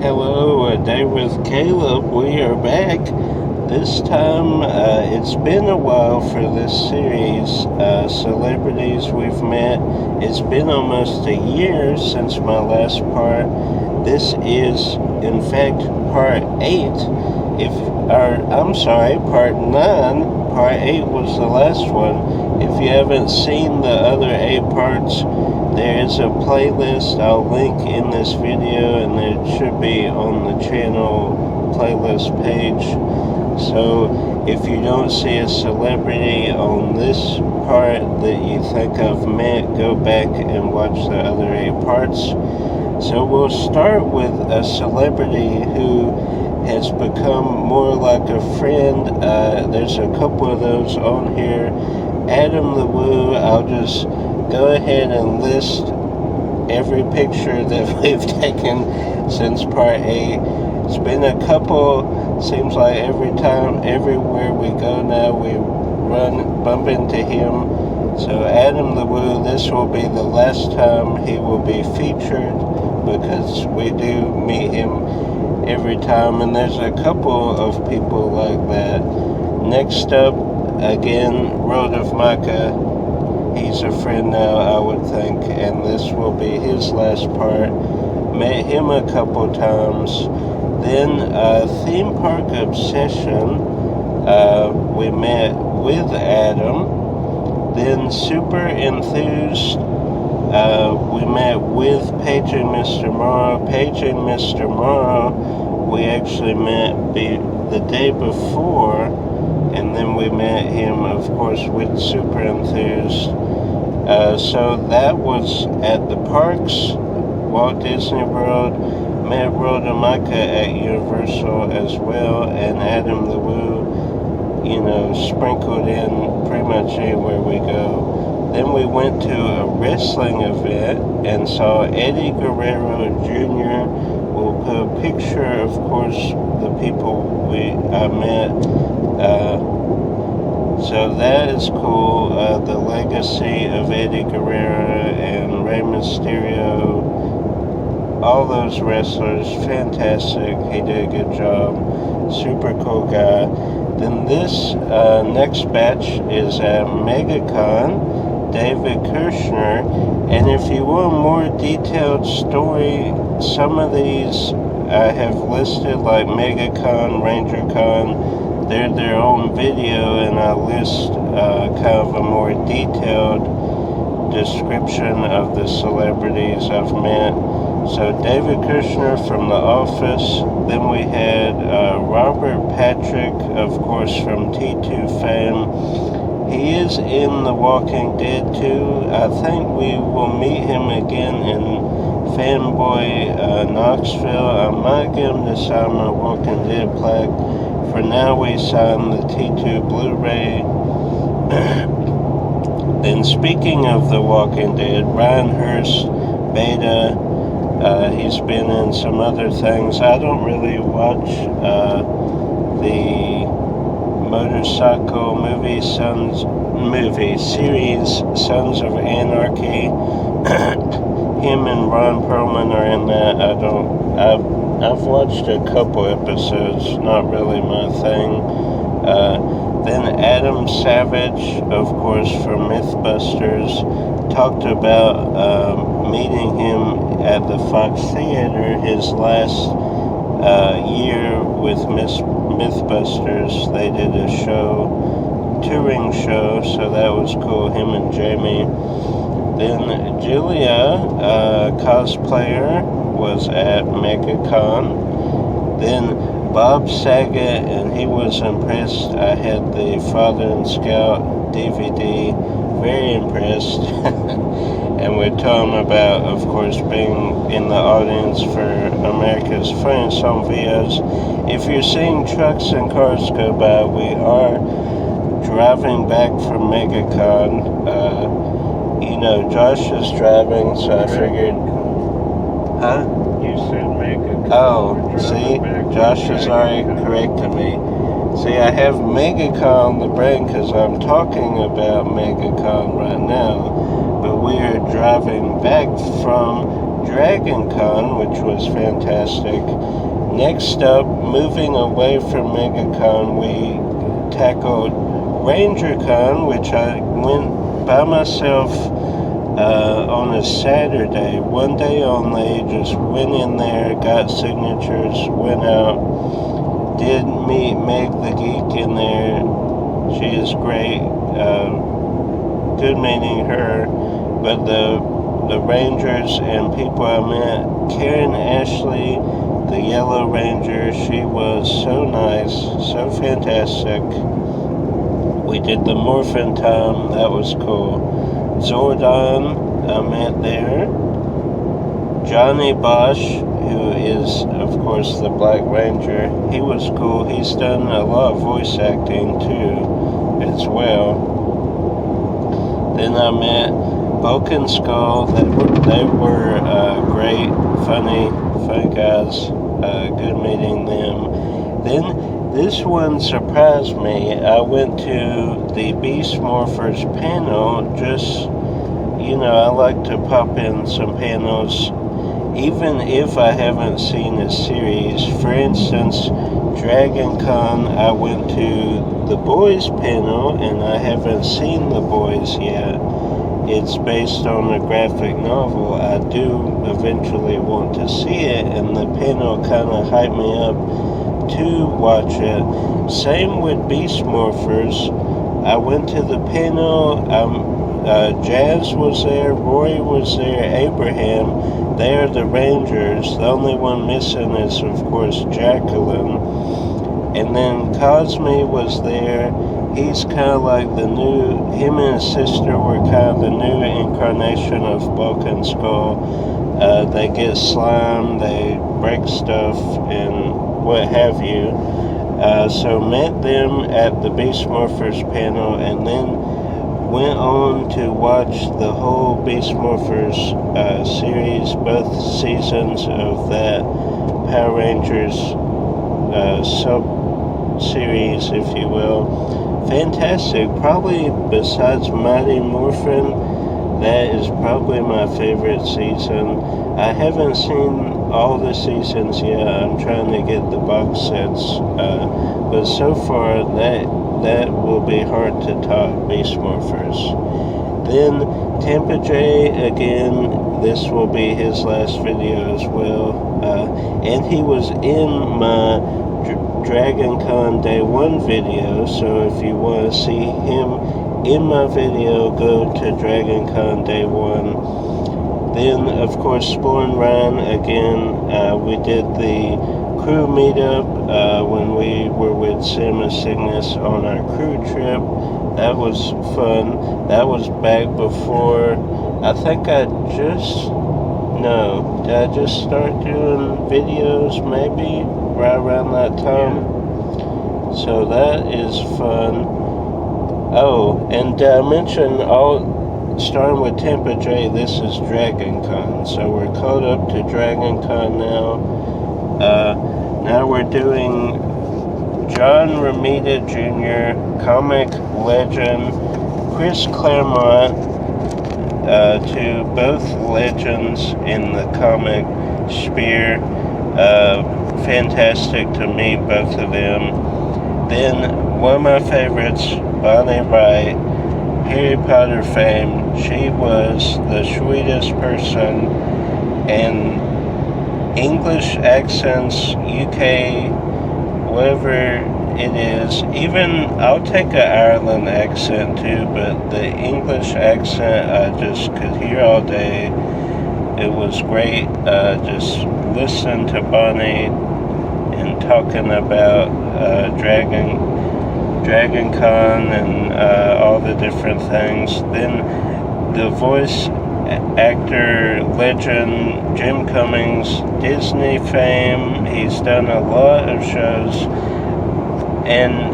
Hello, A Day with Caleb. We are back. This time, it's been a while for this series, Celebrities We've Met. It's been almost a year since my last part. This is, in fact, part 8. Part 9. Part 8 was the last one. If you haven't seen the other 8 parts, there is a playlist I'll link in this video, and it should be on the channel playlist page. So if you don't see a celebrity on this part that you think I've met, go back and watch the other 8 parts. So we'll start with a celebrity who has become more like a friend. There's a couple of those on here. Adam the Woo, I'll just go ahead and list every picture that we've taken since part 8. It's been a couple, seems like everywhere we go now, we bump into him. So Adam the Woo, this will be the last time he will be featured, because we do meet him every time, and there's a couple of people like that. Next up, again, Road of Micah. He's a friend now, I would think, and this will be his last part. Met him a couple times. Then Theme Park Obsession, we met with Adam. Then Super Enthused, we met with Paige and Mr. Morrow. Paige and Mr. Morrow, we actually met the day before, and then we met him, of course, with Super Enthused. So that was at the parks, Walt Disney World. Met Rhoda Micah at Universal as well, and Adam the Woo, sprinkled in pretty much anywhere we go. Then we went to a wrestling event and saw Eddie Guerrero Jr. We'll put a picture, of course, the people I met. So that is cool. The legacy of Eddie Guerrero and Rey Mysterio, all those wrestlers, fantastic. He did a good job. Super cool guy. Then this next batch is at MegaCon, David Kirschner. And if you want a more detailed story, some of these I have listed, like MegaCon, Rangercon. They're their own video, and I list kind of a more detailed description of the celebrities I've met. So David Kirschner from The Office. Then we had Robert Patrick, of course, from T2 fame. He is in The Walking Dead too. I think we will meet him again in Fanboy Knoxville. I might get him to sign my Walking Dead plaque. For now, we signed the T2 Blu-ray. Then speaking of The Walking Dead, Ryan Hurst, Beta, he's been in some other things. I don't really watch the motorcycle movie series, Sons of Anarchy. Him and Ron Perlman are in that. I've watched a couple episodes, not really my thing. Then Adam Savage, of course, from Mythbusters, talked about meeting him at the Fox Theater his last year with Mythbusters. They did a touring show, so that was cool, him and Jamie. Then Julia, cosplayer, was at MegaCon. Then Bob Saget, and he was impressed. I had the Father and Scout DVD, very impressed. And we told him about, of course, being in the audience for America's Funniest Home Videos. If you're seeing trucks and cars go by, we are driving back from MegaCon. Josh is driving, so I figured... Huh? You said MegaCon. Oh, see? Josh has already corrected me. See, I have MegaCon on the brain because I'm talking about MegaCon right now. But we are driving back from DragonCon, which was fantastic. Next up, moving away from MegaCon, we tackled Rangercon, which I went by myself on a Saturday, one day only. Just went in there, got signatures, went out, did meet Meg the Geek in there. She is great. Good meeting her. But the Rangers and people I met, Karen Ashley, the Yellow Ranger, she was so nice, so fantastic. We did the Morphin Time, that was cool. Zordon, I met there. Johnny Bosch, who is, of course, the Black Ranger, he was cool. He's done a lot of voice acting, too, as well. Then I met Bulk and Skull. They were great, funny guys. Good meeting them. Then this one surprised me. I went to the Beast Morphers panel. Just, I like to pop in some panels, even if I haven't seen a series. For instance, DragonCon, I went to the Boys panel, and I haven't seen The Boys yet. It's based on a graphic novel. I do eventually want to see it, and the panel kind of hyped me up to watch it. Same with Beast Morphers. I went to the panel. Jazz was there, Roy was there, Abraham. They are the Rangers. The only one missing is, of course, Jacqueline. And then Cosme was there. He's kind of like him and his sister were kind of the new incarnation of Bulk and Skull. They get slime, they break stuff, and what have you. So met them at the Beast Morphers panel, and then went on to watch the whole Beast Morphers series, both seasons of that Power Rangers sub-series, if you will. Fantastic. Probably besides Mighty Morphin, that is probably my favorite season. I haven't seen all the seasons yet. I'm trying to get the box sets. But so far, that will be hard to top, Beast Morphers. Then Tampa J, again, this will be his last video as well. And he was in my DragonCon Day 1 video, so if you want to see him in my video, go to DragonCon Day 1. Then, of course, Sporn Ryan, again, we did the crew meetup when we were with Cinema Cygnus on our crew trip. That was fun. That was back before, I think did I just start doing videos maybe right around that time? So that is fun. Oh, and I mentioned starting with Tampa J, this is DragonCon. So we're caught up to DragonCon now. Now we're doing John Romita Jr., comic legend, Chris Claremont, to both legends in the comic sphere. Fantastic to meet both of them. Then one of my favorites, Bonnie Wright, Harry Potter fame. She was the sweetest person, and English accents, UK, whatever it is. Even I'll take an Ireland accent too, but the English accent I just could hear all day. It was great. Just listening to Bonnie and talking about DragonCon and all the different things. Then the voice actor legend Jim Cummings, Disney fame. He's done a lot of shows, and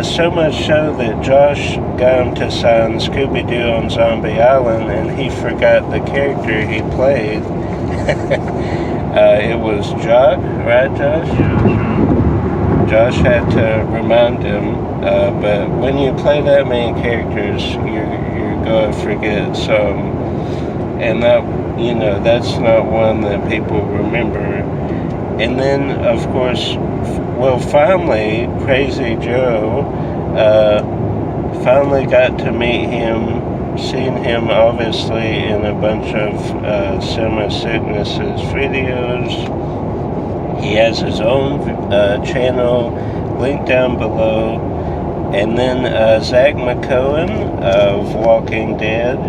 so much so that Josh got him to sign Scooby-Doo on Zombie Island, and he forgot the character he played. It was Jock, right, Josh? Josh had to remind him, but when you play that many characters, you're going to forget some. And you know, that's not one that people remember. And then, of course, well, finally, Crazy Joe, finally got to meet him, seen him obviously in a bunch of Summer Sicknesses videos. He has his own channel, link down below. And then Zack Mccowan of Walking Dead,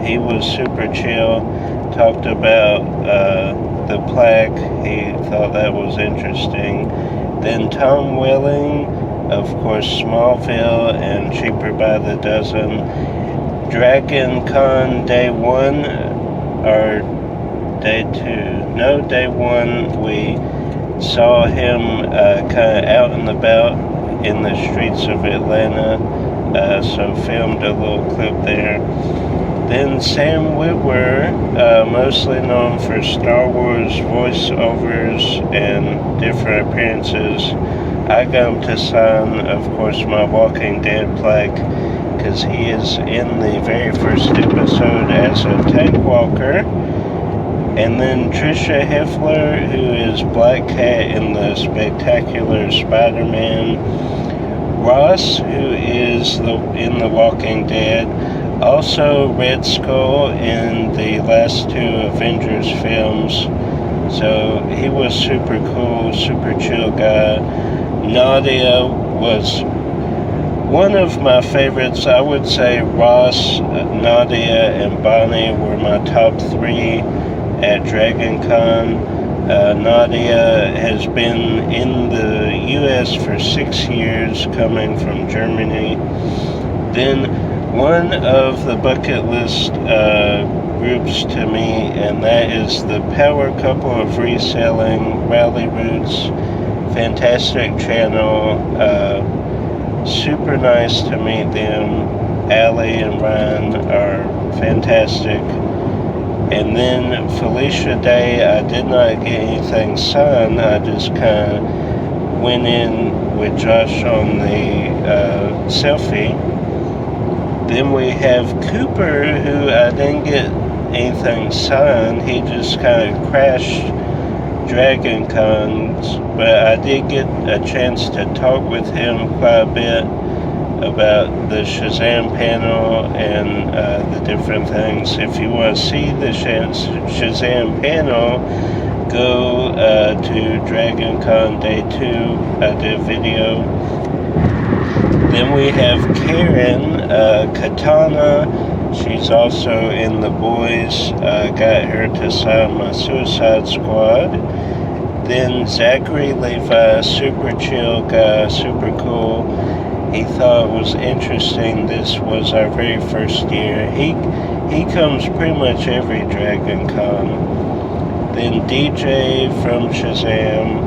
he was super chill, talked about the plaque, he thought that was interesting. Then Tom Welling, of course, Smallville and Cheaper by the Dozen. DragonCon Day 1, or Day 2, no, Day 1, we saw him kind of out and about in the streets of Atlanta, so filmed a little clip there. Then Sam Witwer, mostly known for Star Wars voiceovers and different appearances. I got him to sign, of course, my Walking Dead plaque, because he is in the very first episode as a tank walker. And then Trisha Heffler, who is Black Cat in the Spectacular Spider-Man. Ross, who is in The Walking Dead. Also Red Skull in the last two Avengers films. So he was super cool, super chill guy. Nadia was one of my favorites. I would say Ross, Nadia, and Bonnie were my top three at DragonCon. Nadia has been in the US for 6 years, coming from Germany. Then one of the bucket list groups to me, and that is the Power Couple of Reselling, Rally Roots. Fantastic channel. Super nice to meet them. Allie and Ryan are fantastic. And then Felicia Day, I did not get anything signed. I just kind of went in with Josh on the selfie. Then we have Cooper, who I didn't get anything signed. He just kind of crashed DragonCons, but I did get a chance to talk with him quite a bit about the Shazam panel and the different things. If you want to see the Shazam panel, go to DragonCon Day 2. I did a video. Then we have Karen Katana. She's also in The Boys. Got her to sign my Suicide Squad. Then Zachary Levi, super chill guy, super cool. He thought it was interesting. This was our very first year. He comes pretty much every DragonCon. Then DJ from Shazam.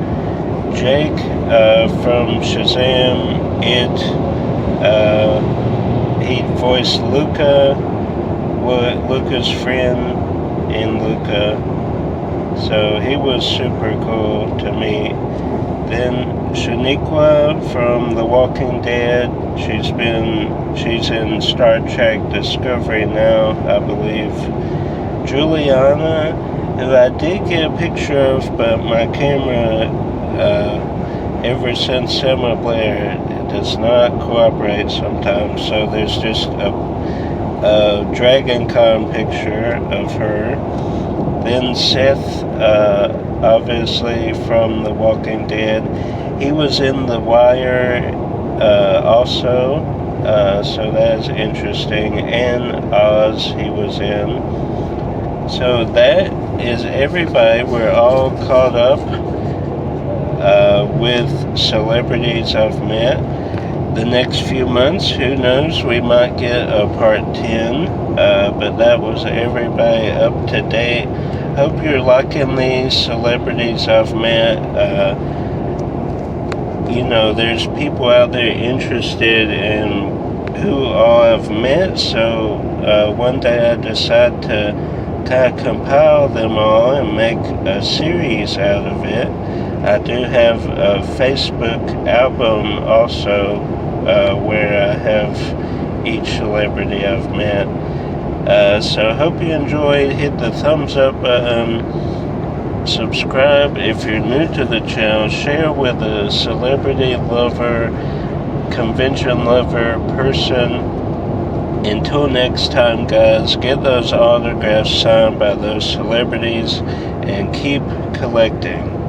Jake from Shazam. He voiced Luca, Luca's friend in Luca. So he was super cool to meet. Then Shaniqua from The Walking Dead. She's in Star Trek Discovery now, I believe. Juliana, who I did get a picture of, but my camera, ever since Selma Blair, does not cooperate sometimes. So there's just a DragonCon picture of her. Then Seth, obviously from The Walking Dead. He was in The Wire also, so that's interesting. And Oz he was in. So that is everybody. We're all caught up with celebrities I've met. The next few months, who knows, we might get a part 10, but that was everybody up to date. Hope you're liking these celebrities I've met. You know, there's people out there interested in who all I've met, so one day I decide to kind of compile them all and make a series out of it. I do have a Facebook album also, where I have each celebrity I've met. So I hope you enjoyed. Hit the thumbs up button. Subscribe if you're new to the channel. Share with a celebrity lover, convention lover, person. Until next time, guys, get those autographs signed by those celebrities and keep collecting.